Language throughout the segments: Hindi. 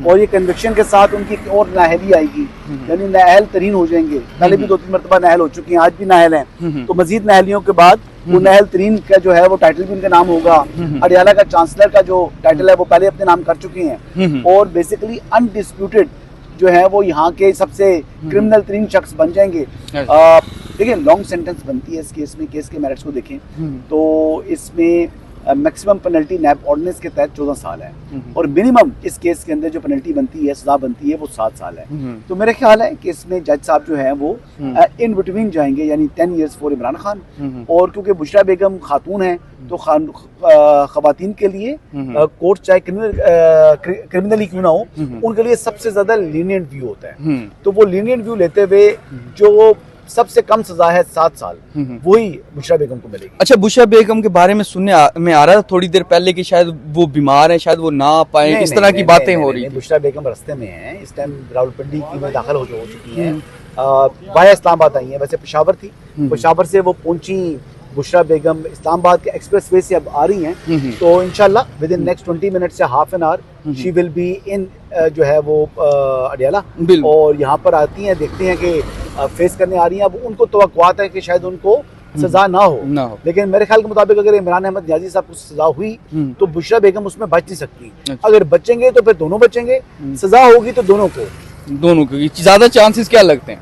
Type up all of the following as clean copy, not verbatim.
और ये कन्विक्शन के साथ उनकी एक और नाअहली आएगी, यानी नाअहल तरीन हो जाएंगे। पहले भी 2-3 मरतबा नाअहल हो चुकी हैं, आज भी नाअहल हैं, तो मजीद नाअहलियों के बाद वो नाअहल तरीन का जो है वो टाइटल भी उनका नाम होगा। अडयाला का चांसलर का जो टाइटल है वो पहले अपने नाम कर चुके हैं और बेसिकली अनडिस्प्यूटेड जो है वो यहाँ के सबसे क्रिमिनल तरीन शख्स बन जाएंगे। देखिए लॉन्ग सेंटेंस बनती है इस केस में, केस के मेरिट्स को देखें तो इसमें मैक्सिमम पेनल्टी नैब ऑर्डिनेंस के तहत 14 साल है और मिनिमम इस केस के अंदर जो पेनल्टी बनती है, सजा बनती है वो 7 साल है। तो मेरा ख्याल है कि इसमें जज साहब जो है वो इन बिटवीन जाएंगे, यानी 10 years फॉर इमरान खान। और क्योंकि बुशरा बेगम खातून है तो खवातीन के लिए कोर्ट चाहे क्रिमिनली क्यों ना हो, उनके लिए सबसे ज्यादा लीनियंट व्यू होता है। तो वो लीनियंट व्यू लेते हुए जो सबसे कम सजा है 7 साल, वही बुशरा बेगम को मिलेगी। अच्छा, बुशरा बेगम के बारे में सुनने में आ रहा था थोड़ी देर पहले कि शायद वो बीमार हैं, शायद वो ना आ पाए, इस तरह की बातें हो रही थी। बुशरा बेगम रास्ते में है, इस टाइम रावलपिंडी में दाखिल हो चुकी है, वाया इस्लामाबाद आई है, वैसे पेशावर थी, पेशावर से वो पहुंची बुशरा बेगम इस्लामाबाद के एक्सप्रेस वे से अब आ रही हैं। तो इंशाल्लाह विद इन नेक्स्ट 20 मिनट से half an hour she will be in जो है वो अडयाला, और यहाँ पर आती हैं, देखते हैं कि फेस करने आ रही हैं। अब उनको तवक्कुआत है कि शायद उनको सजा ना हो, लेकिन मेरे ख्याल के मुताबिक अगर इमरान अहमद न्याजी साहब को सजा हुई तो बुशरा बेगम उसमें बच नहीं सकती। अगर बचेंगे तो फिर दोनों बचेंगे, सजा होगी तो दोनों को ज्यादा चांसेस क्या लगते हैं?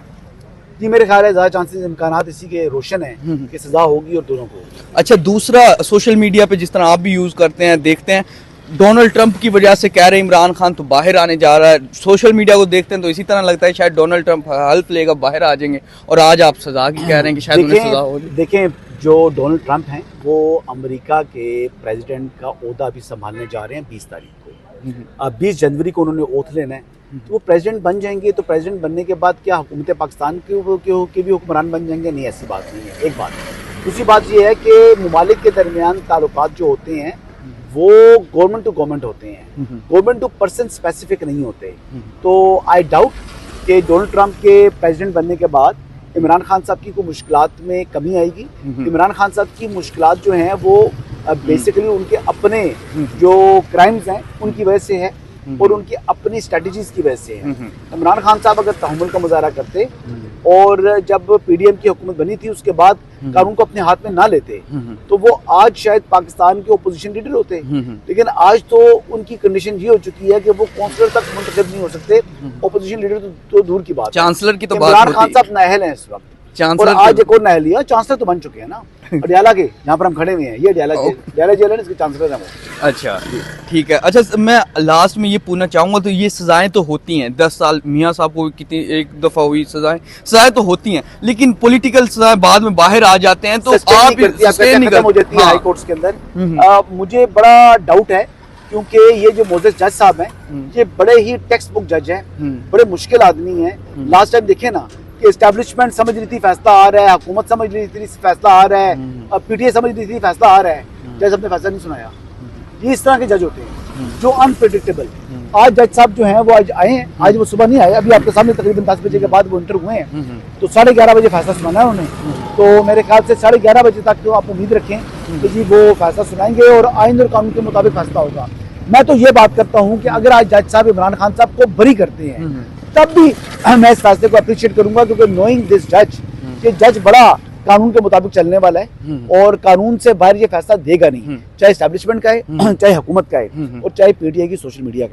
जी मेरे ख्याल है ज्यादा चांसेस इम्कानात इसी के रोशन है कि सजा होगी और दोनों को। अच्छा, दूसरा सोशल मीडिया पे जिस तरह आप भी यूज करते हैं, देखते हैं डोनाल्ड ट्रंप की वजह से कह रहे हैं इमरान खान तो बाहर आने जा रहा है। सोशल मीडिया को देखते हैं तो इसी तरह लगता है शायद डोनाल्ड ट्रंप हेल्प लेगा, बाहर आ जाएंगे, और आज आप सजा की कह रहे हैं कि शायद उन्हें सजा हो। देखें, जो डोनाल्ड ट्रंप हैं वो अमेरिका के प्रेसिडेंट का ओहदा भी संभालने जा रहे हैं 20 तारीख को। 20 जनवरी को उन्होंने ओथ लेना है, तो वो प्रेसिडेंट बन जाएंगे। तो प्रेसिडेंट बनने के बाद क्या हुकूमत पाकिस्तान के भी हुक्मरान बन जाएंगे? नहीं, ऐसी बात नहीं है। एक बात। दूसरी बात ये है कि मुमालिक के दरमियान ताल्लुकात जो होते हैं वो गवर्नमेंट टू गवर्नमेंट होते हैं, गवर्नमेंट टू पर्सन स्पेसिफिक नहीं होते। तो आई डाउट कि डोनाल्ड ट्रंप के प्रेसिडेंट बनने के बाद इमरान खान साहब की कोई मुश्किलात में कमी आएगी। इमरान खान साहब की मुश्किलात जो हैं वो बेसिकली उनके अपने जो क्राइम्स हैं उनकी वजह से है और उनकी अपनी स्ट्रेटजीज की वजह से है। इमरान खान साहब अगर तहम्मुल का मुजाहरा करते और जब पीडीएम की हुकूमत बनी थी उसके बाद कानून को अपने हाथ में ना लेते तो वो आज शायद पाकिस्तान के ओपोजिशन लीडर होते। लेकिन आज तो उनकी कंडीशन ये हो चुकी है कि वो काउंसलर तक मुंतखब नहीं हो सकते, ओपोजिशन लीडर तो दूर की बात। चांसलर की तो बात, इमरान खान साहब नाअहल हैं इस वक्त, और आज एक और नाअहल है, चांसलर तो बन चुके हैं ना अडयाला के, जहाँ पर हम खड़े हुए हैं, ये अडयाला जेल है, इसके चांसलर हैं वो। अच्छा, ठीक है। अच्छा, मैं लास्ट में ये पूछना चाहूंगा, तो ये सजाएं तो होती हैं, 10 साल मियाँ साहब को कितनी एक दफा हुई सजाएं तो होती हैं, लेकिन पॉलिटिकल सजाएं बाद में बाहर आ जाते हैं तो आप खत्म हो जाती है हाई कोर्ट्स के अंदर। मुझे बड़ा डाउट है क्योंकि ये जो मोजेस जज साहब हैं ये बड़े ही टेक्स्ट बुक जज हैं, बड़े मुश्किल आदमी हैं। लास्ट टाइम देखे ना कि एस्टैब्लिशमेंट समझ रही थी फैसला आ रहा है, हुकूमत समझ रही थी फैसला आ रहा है, पीटीआई समझ रही थी फैसला आ रहा है, जज अपने फैसला नहीं सुनाया। ये इस तरह के जज होते हैं जो अनप्रेडिक्टेबल। आज जज साहब जो हैं वो आज आए हैं, आज वो सुबह नहीं आए, अभी आपके सामने तकरीबन 10 बजे के बाद वो इंटर हुए हैं, तो 11:30 बजे फैसला सुनाना है उन्होंने। तो मेरे ख्याल से 11:30 बजे तक तो आप उम्मीद रखें कि जी वो फैसला सुनाएंगे और आइन और कानून के मुताबिक फैसला होगा। मैं तो ये बात करता हूँ कि अगर आज जज साहब इमरान खान साहब को बरी करते हैं तब भी मैं इस फैसले को अप्रिशिएट करूंगा, क्योंकि नोइंग दिस जज, ये जज बड़ा कानून के मुताबिक चलने वाला है और कानून से बाहर ये फैसला देगा नहीं, चाहे एस्टैब्लिशमेंट का है, चाहे हुकूमत का है और चाहे पीटीआई की सोशल मीडिया का है।